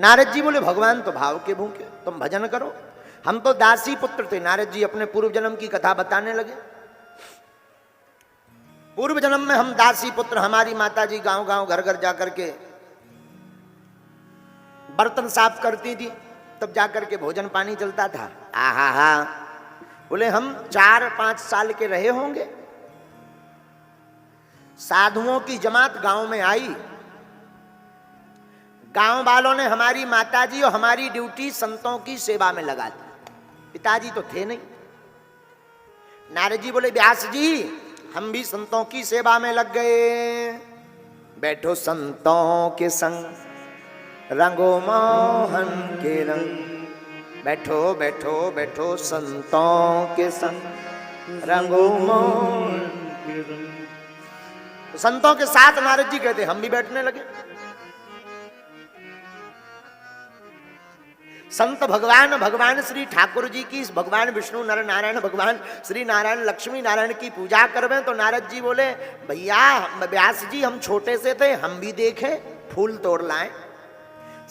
नारद जी बोले भगवान तो भाव के भूखे, तुम भजन करो। हम तो दासी पुत्र थे। नारद जी अपने पूर्व जन्म की कथा बताने लगे। पूर्व जन्म में हम दासी पुत्र, हमारी माता जी गांव गांव घर घर जाकर के बर्तन साफ करती थी, तब जाकर के भोजन पानी चलता था। आहा हा, बोले हम 4-5 साल के रहे होंगे, साधुओं की जमात गांव में आई। गांव वालों ने हमारी माताजी और हमारी ड्यूटी संतों की सेवा में लगा दी। पिताजी तो थे नहीं। नारद जी बोले व्यास जी हम भी संतों की सेवा में लग गए। बैठो संतों के संग, रंगो मोहन के रंग। बैठो बैठो बैठो संतों के संग, रंगो मोहन के रंग। संतों के साथ नारद जी कहते हम भी बैठने लगे। संत भगवान, भगवान श्री ठाकुर जी की, भगवान विष्णु नर नारायण, भगवान श्री नारायण लक्ष्मी नारायण की पूजा करवे। तो नारद जी बोले भैया व्यास जी हम छोटे से थे, हम भी देखें, फूल तोड़ लाएं।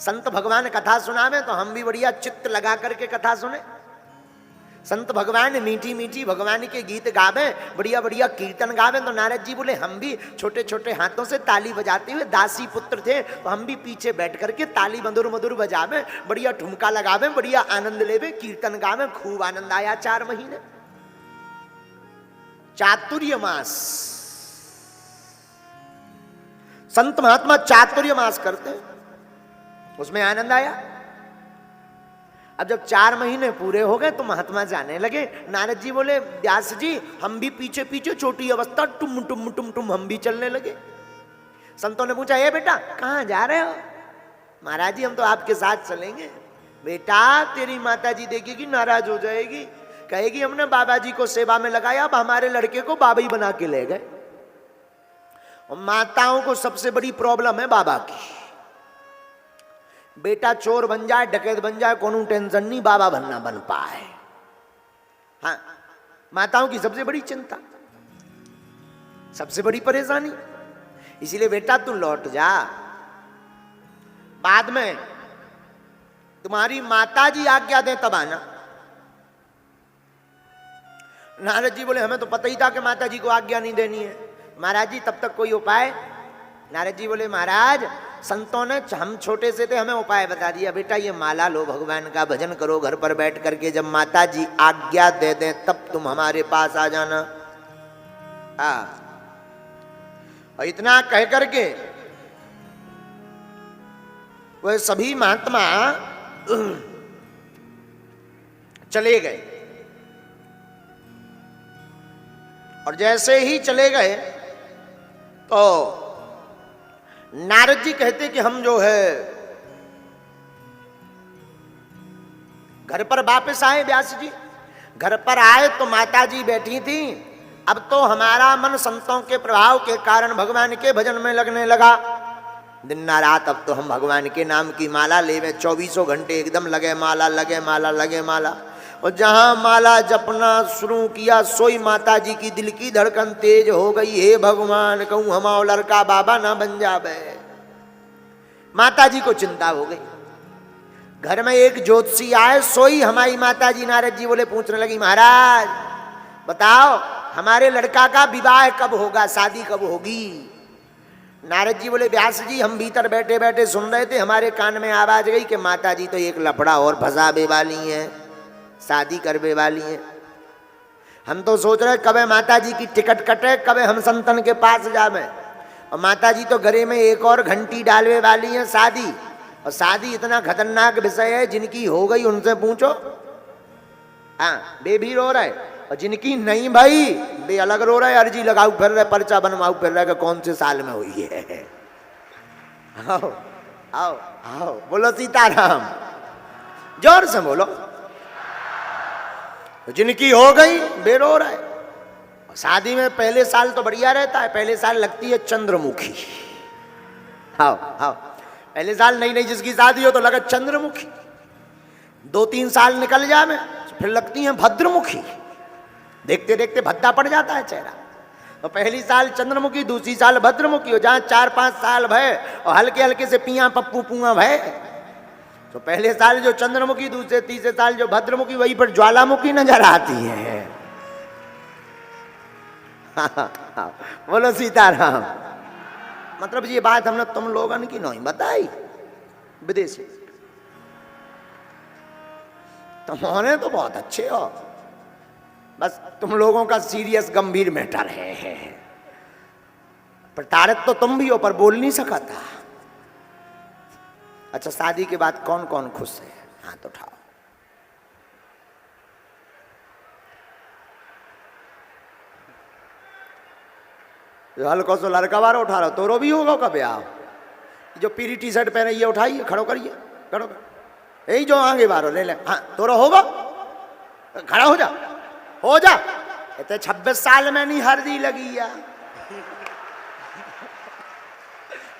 संत भगवान कथा सुनावे तो हम भी बढ़िया चित्त लगा करके कथा सुने। संत भगवान मीठी मीठी भगवान के गीत गावे, बढ़िया बढ़िया कीर्तन गावे। तो नारद जी बोले हम भी छोटे छोटे हाथों से ताली बजाते हुए, दासी पुत्र थे तो हम भी पीछे बैठ करके ताली मधुर मधुर बजावे, बढ़िया ठुमका लगावे, बढ़िया आनंद लेवे, कीर्तन गावे। खूब आनंद आया 4 महीने। चातुर्य मास, संत महात्मा चातुर्य मास करते हैं, उसमें आनंद आया। अब जब 4 महीने पूरे हो गए तो महात्मा जाने लगे। नारद जी बोले व्यास जी हम भी पीछे पीछे छोटी अवस्था टुम टुम टुम टुम हम भी चलने लगे। संतों ने पूछा ए बेटा कहाँ जा रहे हो? महाराज जी हम तो आपके साथ चलेंगे। बेटा तेरी माता जी देखेगी नाराज हो जाएगी, कहेगी हमने बाबा जी को सेवा में लगाया, अब हमारे लड़के को बाबा ही बना के ले गए। और माताओं को सबसे बड़ी प्रॉब्लम है बाबा की। बेटा चोर बन जाए, डकैत बन जाए, कोनो टेंशन नहीं, बाबा बनना बन पाए। हाँ, माताओं की सबसे बड़ी चिंता, सबसे बड़ी परेशानी। इसीलिए बेटा तू लौट जा, बाद में तुम्हारी माता जी आज्ञा दे तब आना। नारद जी बोले हमें तो पता ही था कि माता जी को आज्ञा नहीं देनी है। महाराज जी तब तक कोई उपाय? नारद जी बोले महाराज संतों ने, हम छोटे से थे, हमें उपाय बता दिया। बेटा ये माला लो, भगवान का भजन करो घर पर बैठ करके, जब माता जी आज्ञा दे दें तब तुम हमारे पास आ जाना। और इतना कह करके वह सभी महात्मा चले गए। और जैसे ही चले गए तो नारद जी कहते कि हम जो है घर पर वापस आए। व्यास जी घर पर आए तो माता जी बैठी थी। अब तो हमारा मन संतों के प्रभाव के कारण भगवान के भजन में लगने लगा। दिन ना रात अब तो हम भगवान के नाम की माला लेवे, 24 घंटे एकदम लगे माला, लगे माला, लगे माला। और जहां माला जपना शुरू किया सोई माता जी की दिल की धड़कन तेज हो गई। हे भगवान कहूं हमारा लड़का बाबा ना बन जावे। माता जी को चिंता हो गई। घर में एक ज्योतिषी आए, सोई हमारी माता जी। नारद जी बोले, पूछने लगी महाराज बताओ हमारे लड़का का विवाह कब होगा, शादी कब होगी? नारद जी बोले व्यास जी हम भीतर बैठे बैठे सुन रहे थे, हमारे कान में आवाज गई कि माता जी तो एक लफड़ा और फंसावे वाली हैं, शादी करवे वाली हैं। हम तो सोच रहे कब माता जी की टिकट कटे, कब हम संतन के पास जावे। और माता जी तो गले में एक और घंटी डालवे वाली है शादी। और शादी इतना खतरनाक विषय है, जिनकी हो गई उनसे पूछो। हाँ वे भी रो रहे, और जिनकी नहीं भाई वे अलग रो रहे, अर्जी लगाऊ फिर रहे, पर्चा बनवाऊ फिर रहे कि कौन से साल में हुई है। आओ आओ आओ बोलो सीताराम, जोर से बोलो। जिनकी हो गई वे रो रहे। शादी में पहले साल तो बढ़िया रहता है, पहले साल लगती है चंद्रमुखी। आओ आओ, पहले साल नई नई जिसकी शादी हो तो लगा चंद्रमुखी। 2-3 साल निकल जाए फिर लगती है भद्रमुखी। देखते देखते भद्दा पड़ जाता है चेहरा। तो पहली साल चंद्रमुखी, दूसरी साल भद्रमुखी। हो जहाँ 4-5 साल भय और हल्के हल्के से पिया पप्पू पुआ भय। तो पहले साल जो चंद्रमुखी, दूसरे तीसरे साल जो भद्रमुखी, वही पर ज्वालामुखी नजर आती है। बोलो सीताराम। मतलब ये बात हमने तुम लोगन की नहीं बताई विदेशी, तुम्हारे तो बहुत अच्छे हो, बस तुम लोगों का सीरियस गंभीर मैटर है। प्रताड़ित तो तुम भी हो पर बोल नहीं सका था। अच्छा, शादी के बाद कौन कौन खुश है? हाथ उठाओ। जो हल्को सो लड़का बार उठा रहा हो, तोरो भी होगा का ब्याह? जो पीली टी शर्ट पहने ये उठाइए, खड़ो करिए, खड़ो कर। यही जो आगे बारो ले ले। हाँ, तोरो होगा, खड़ा हो जा, हो जा। इतने 26 साल में नहीं हल्दी लगी या।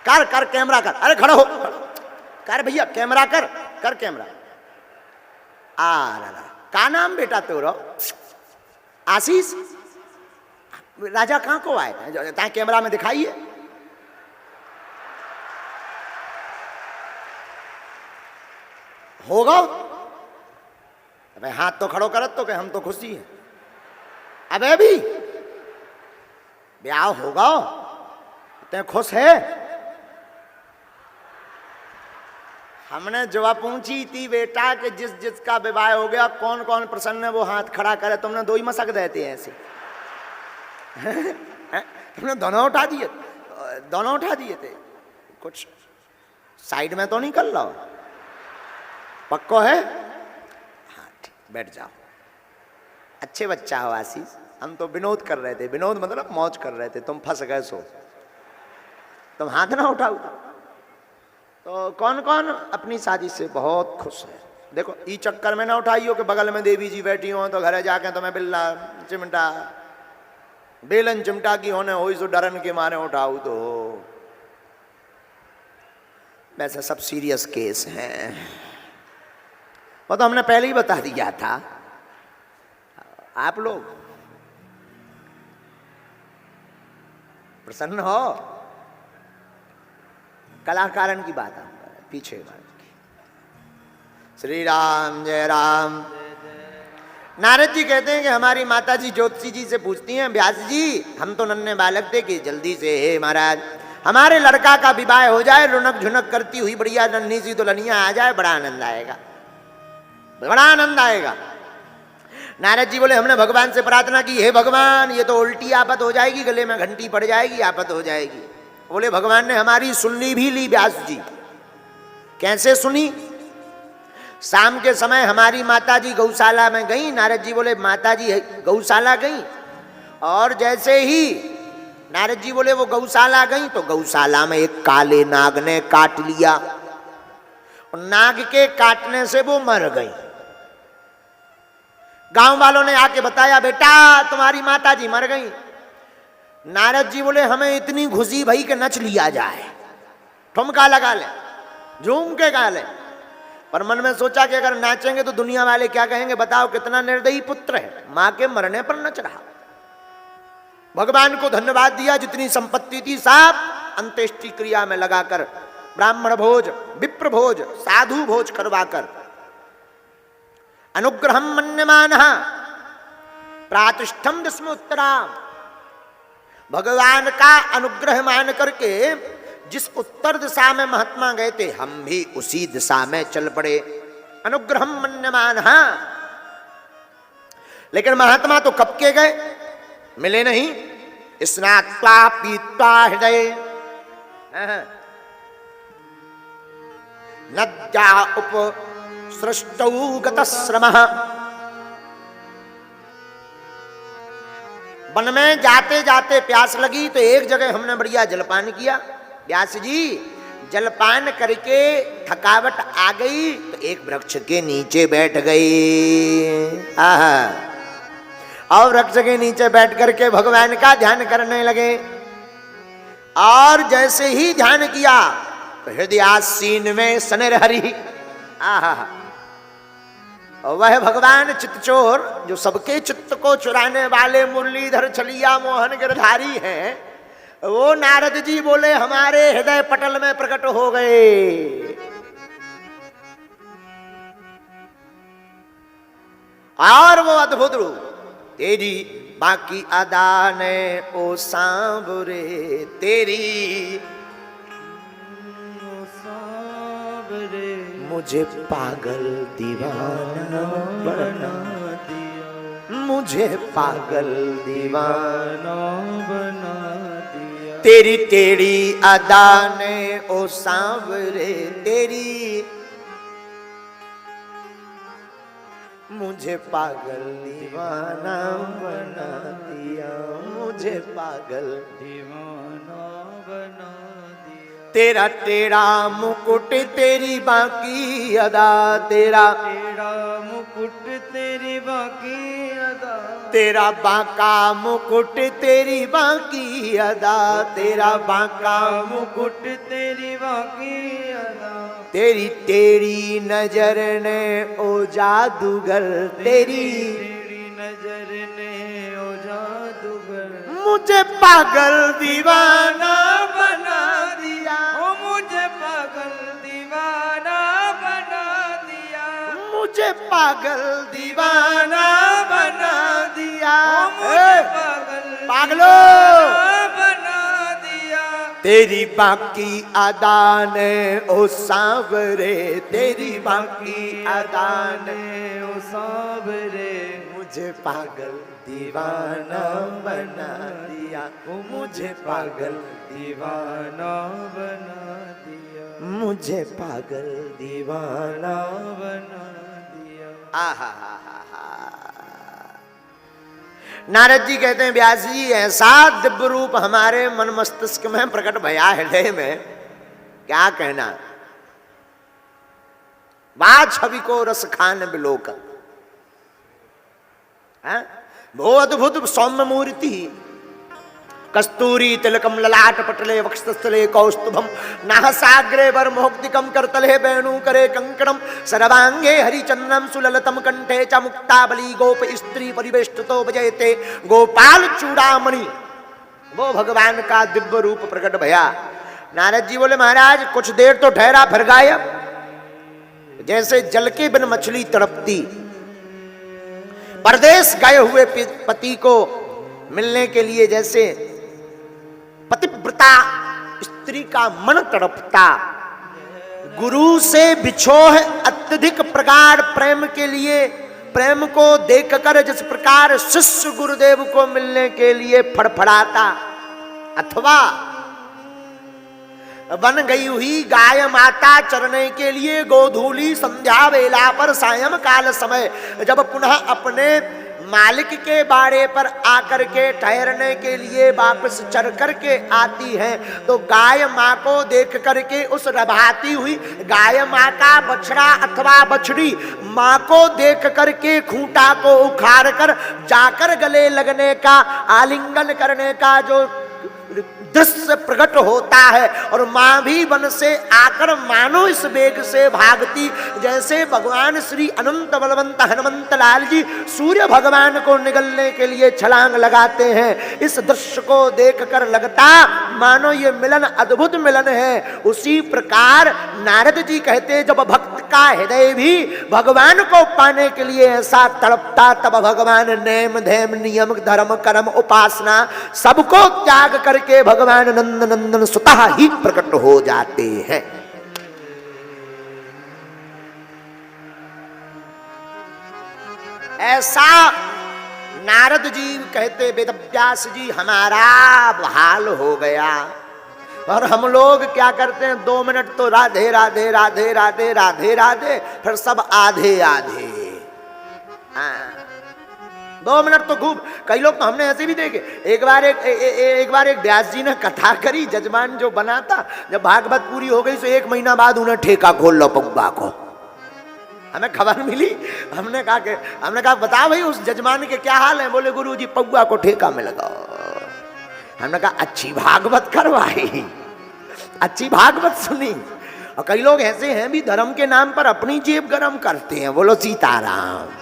कर कर कैमरा कर, अरे खड़ा हो, कर भैया कैमरा कर, कर कैमरा। आ का नाम बेटा तोरो? आशीष। राजा कहाँ को आए ता कैमरा में दिखाइए। होगा? अबे हाथ तो खड़ो करत तो के हम तो खुशी है। अबे भी ब्याह होगा, इतने खुश है? हमने जवाब पूछी थी बेटा कि जिस जिसका विवाह हो गया कौन कौन प्रसन्न है वो हाथ खड़ा करे। तुमने दो ही मसक देते हैं ऐसे। तुमने दोनों उठा दिए, दोनों उठा दिए थे। कुछ साइड में तो नहीं कर लो, पक्को है? हाँ ठीक, बैठ जाओ। अच्छे बच्चा हो आशीष। हम तो विनोद कर रहे थे, विनोद मतलब मौज कर रहे थे, तुम फंस गए सो। तुम हाथ ना उठाओ। तो कौन कौन अपनी शादी से बहुत खुश है? देखो, ई चक्कर में ना उठाइयो कि बगल में देवी जी बैठी हो तो घर जाके तुम्हें बिल्ला चिमटा बेलन चिमटा की होने हो सो डरन के मारे उठाऊ तो। वैसे सब सीरियस केस हैं, वो तो हमने पहले ही बता दिया था। आप लोग प्रसन्न हो? कलाकारन की बात है पीछे बात की। श्री राम जय राम। नारद जी कहते हैं कि हमारी माता जी ज्योतिषी जी से पूछती हैं, व्यास जी हम तो नन्हे बालक थे कि जल्दी से हे महाराज हमारे लड़का का विवाह हो जाए, रुनक झुनक करती हुई बढ़िया नन्ही सी दुल्हनिया आ जाए, बड़ा आनंद आएगा, बड़ा आनंद आएगा। नारद जी बोले हमने भगवान से प्रार्थना की, हे भगवान ये तो उल्टी आफत हो जाएगी, गले में घंटी पड़ जाएगी, आफत हो जाएगी। बोले भगवान ने हमारी सुननी भी ली व्यास जी। कैसे सुनी? शाम के समय हमारी माता जी गौशाला में गई। नारद जी बोले माता जी गौशाला गई, और जैसे ही नारद जी बोले वो गौशाला गई तो गौशाला में एक काले नाग ने काट लिया। नाग के काटने से वो मर गई। गांव वालों ने आके बताया बेटा तुम्हारी माता जी मर गई। नारद जी बोले हमें इतनी खुशी भई कि नच लिया जाए, ठुमका लगा ले, झूम के गा ले। पर मन में सोचा कि अगर नाचेंगे तो दुनिया वाले क्या कहेंगे, बताओ कितना निर्दयी पुत्र है, मां के मरने पर नच रहा। भगवान को धन्यवाद दिया, जितनी संपत्ति थी सब अंत्येष्टि क्रिया में लगाकर ब्राह्मण भोज, विप्र भोज, साधु भोज करवाकर अनुग्रहम मन्यमानः प्रातिष्ठम दस्म उत्तरा। भगवान का अनुग्रह मान करके जिस उत्तर दिशा में महात्मा गए थे हम भी उसी दिशा में चल पड़े। अनुग्रहम मन्यमानः। लेकिन महात्मा तो कब के गए, मिले नहीं। स्नात्वा पीत्वा हृदय नद्या उपसृष्टौ गतश्रमः। वन में जाते जाते प्यास लगी तो एक जगह हमने बढ़िया जलपान किया। व्यास जी जलपान करके थकावट आ गई तो एक वृक्ष के नीचे बैठ गई। और वृक्ष के नीचे बैठ करके भगवान का ध्यान करने लगे। और जैसे ही ध्यान किया तो हृदयासीन में सनरहरि। वह भगवान चित्तचोर जो सबके चित्त को चुराने वाले मुरलीधर छलिया मोहन गिरधारी हैं, वो नारद जी बोले हमारे हृदय पटल में प्रकट हो गए। और वो अद्भुत रूप तेरी बाकी अदा ने ओ सांवरे, तेरी ओ सांवरे मुझे पागल दीवाना बना दिया, मुझे पागल दीवाना बना दिया। तेरी टेढ़ी अदा ने ओ सांवरे, तेरी मुझे पागल दीवाना बना दिया, मुझे पागल दीवाना बना दिया। तेरा टेढ़ा मुकुट तेरी बाकी अदा, तेरा टेढ़ा मुकुट तेरी बाकी अदा, तेरा बांका मुकुट तेरी बाकी अदा, तेरा बांका मुकुट तेरी बाकी अदा। तेरी तेरी नजर ने ओ जादूगर, तेरी तेरी नजर ने ओ जादूगर मुझे पागल दीवाना बना दिया, ओ मुझे पागल दीवाना बना दिया, मुझे पागल दीवाना बना दिया, मुझे पागल पागलो बना दिया। तेरी बाकी अदा ने ओ सांवरे, तेरी बाकी अदा ने ओ सांवरे मुझे पागल दीवाना बना दिया, ओ मुझे पागल दीवाना बना दिया, मुझे पागल दीवाना बना दिया। आहा नारद जी कहते हैं व्यास जी ऐसा दिव्य रूप हमारे मन मस्तिष्क में प्रकट भया हृदय में, क्या कहना। बात छवि को रस खान बिलोक, वो अद्भुत सौम्य मूर्ति, कस्तूरी तिलकम ललाट पटले वक्षस्थले कौस्तुभम नाहसाग्रे वरमोक्तिकम करतले वेणु करे कंकणम सर्वांगे हरिचंद्रम सुललतम कंठे च मुक्ताबली गोप स्त्री परिवेष्टितो बजयते गोपाल चूड़ामणि। वो भगवान का दिव्य रूप प्रकट भया। नारद जी बोले महाराज कुछ देर तो ठहरा फिर गायब, जैसे जल के बिन मछली तड़पती। परदेश गए हुए पति को मिलने के लिए जैसे पतिव्रता स्त्री का मन तड़पता, गुरु से बिछोह अत्यधिक प्रगाढ़ प्रेम के लिए, प्रेम को देखकर जिस प्रकार शिष्य गुरुदेव को मिलने के लिए फड़फड़ाता, अथवा बन गई हुई गाय माता चरने के लिए गोधूली संध्या वेला पर सायं काल समय जब पुनः अपने मालिक के बाड़े पर आकर के ठहरने के लिए वापस चर करके आती हैं, तो गाय माँ को देख करके उस रभाती हुई गाय माँ का बछड़ा अथवा बछड़ी माँ को देख करके खूंटा को उखाड़ कर जाकर गले लगने का, आलिंगन करने का जो दृश्य प्रकट होता है, और मां भी वन से आकर मानो इस वेग से भागती जैसे भगवान श्री अनंत बलवंत हनुमंत लाल जी सूर्य भगवान को निगलने के लिए छलांग लगाते हैं। इस दृश्य को देखकर लगता मानो ये मिलन अद्भुत मिलन है। उसी प्रकार नारद जी कहते जब भक्त का हृदय भी भगवान को पाने के लिए ऐसा तड़पता, तब भगवान नेम धैम नियम धर्म कर्म उपासना सबको त्याग करके भगवान नंद नंदन स्वतः ही प्रकट हो जाते हैं। ऐसा नारद जी कहते वेदव्यास जी हमारा हाल हो गया। और हम लोग क्या करते हैं 2 मिनट तो राधे राधे राधे राधे राधे राधे, फिर सब आधे आधे। 2 मिनट तो खूब, कई लोग तो हमने ऐसे भी देखे। एक बार एक व्यास जी ने कथा करी, जजमान जो बना था, जब भागवत पूरी हो गई तो 1 महीना बाद उन्हें ठेका खोल लो पौवा को। हमें खबर मिली, हमने कहा बताओ भाई उस जजमान के क्या हाल है। बोले गुरु जी पौवा को ठेका में लगाओ। हमने कहा अच्छी भागवत करवाई, अच्छी भागवत सुनी। और कई लोग ऐसे हैं भी धर्म के नाम पर अपनी जेब गरम करते हैं। बोलो सीताराम।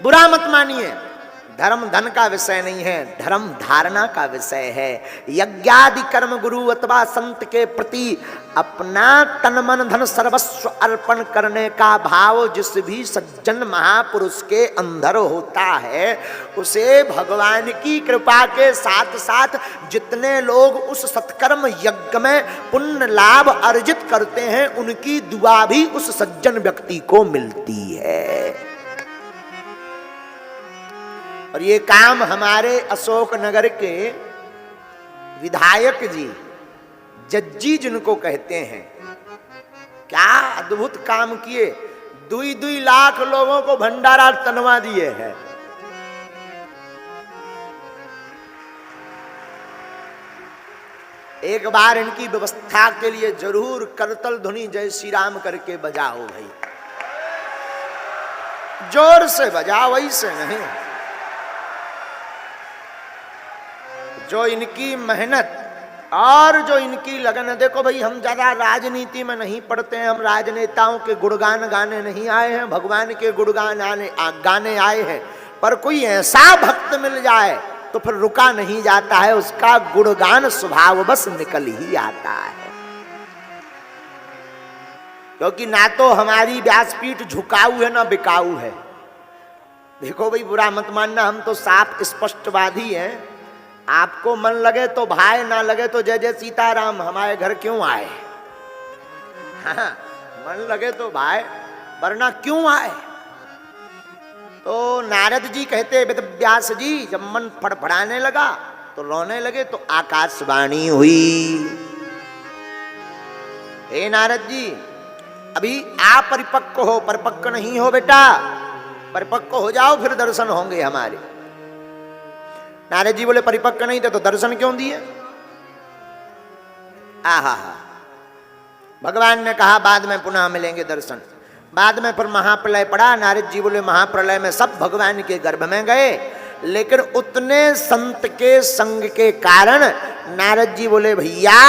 बुरा मत मानिए, धर्म धन का विषय नहीं है, धर्म धारणा का विषय है। यज्ञादि कर्म गुरु अथवा संत के प्रति अपना तन मन धन सर्वस्व अर्पण करने का भाव जिस भी सज्जन महापुरुष के अंदर होता है, उसे भगवान की कृपा के साथ साथ जितने लोग उस सत्कर्म यज्ञ में पुण्य लाभ अर्जित करते हैं, उनकी दुआ भी उस सज्जन व्यक्ति को मिलती है। और ये काम हमारे अशोकनगर के विधायक जी, जज्जी जिनको कहते हैं, क्या अद्भुत काम किए। 2-2 लाख लोगों को भंडारा तनवा दिए हैं। एक बार इनकी व्यवस्था के लिए जरूर करतल ध्वनि जय श्री राम करके बजाओ भाई, जोर से बजाओ, वैसे नहीं। जो इनकी मेहनत और जो इनकी लगन है, देखो भाई हम ज्यादा राजनीति में नहीं पढ़ते हैं, हम राजनेताओं के गुणगान गाने नहीं आए हैं, भगवान के गुणगान गाने आए हैं। पर कोई ऐसा भक्त मिल जाए तो फिर रुका नहीं जाता है, उसका गुणगान स्वभाव बस निकल ही आता है। क्योंकि ना तो हमारी व्यासपीठ झुकाऊ है ना बिकाऊ है। देखो भाई बुरा मत मानना, हम तो साफ स्पष्टवादी हैं। आपको मन लगे तो भाई, ना लगे तो जय जय सीताराम, हमारे घर क्यों आए? हाँ, मन लगे तो भाई, वरना क्यों आए? तो नारद जी कहते वेद व्यास जी, जब मन फड़फड़ाने लगा तो रोने लगे तो आकाशवाणी हुई, हे नारद जी अभी आप परिपक्व हो, परिपक्व नहीं हो बेटा, परिपक्व हो जाओ फिर दर्शन होंगे हमारे। नारद जी बोले परिपक्व नहीं थे तो दर्शन क्यों दिए? आहा, भगवान ने कहा बाद में पुनः मिलेंगे दर्शन। बाद में फिर महाप्रलय पड़ा। नारद जी बोले महाप्रलय में सब भगवान के गर्भ में गए, लेकिन उतने संत के संग के कारण नारद जी बोले भैया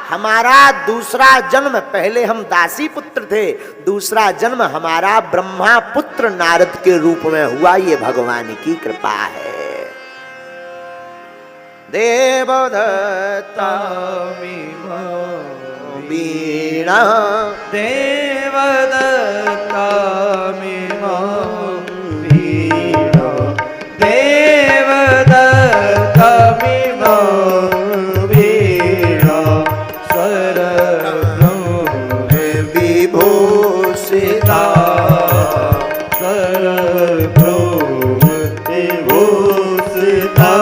हमारा दूसरा जन्म, पहले हम दासी पुत्र थे, दूसरा जन्म हमारा ब्रह्मा पुत्र नारद के रूप में हुआ, ये भगवान की कृपा है। देवदत्ता वीणा देवदत्ता वीणा देवदत्ता वीणा सर्वं विभूषिता सर्वं विभूषिता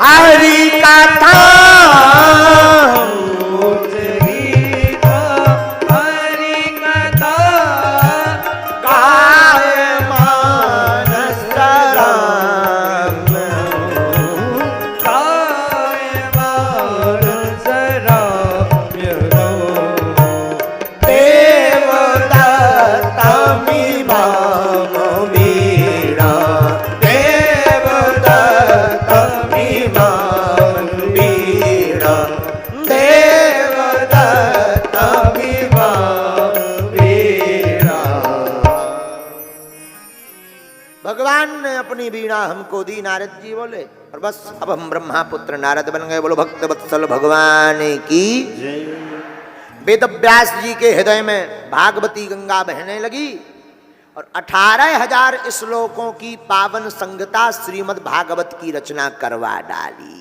हरि कथा हरि कथा गाय मानस राम, गाय मानस राम देवदत्ता मीमांस वीणा, देवदत्ता मीमांस वीणा, देवदत्ता मीमांस वीणा। भगवान ने अपनी वीणा हमको दी, नारद जी बोले, और बस अब हम ब्रह्मा पुत्र नारद बन गए। बोलो भक्त वत्सल भगवान की। वेद व्यास जी के हृदय में भागवती गंगा बहने लगी और 18,000 श्लोकों की पावन संगता श्रीमद् भागवत की रचना करवा डाली।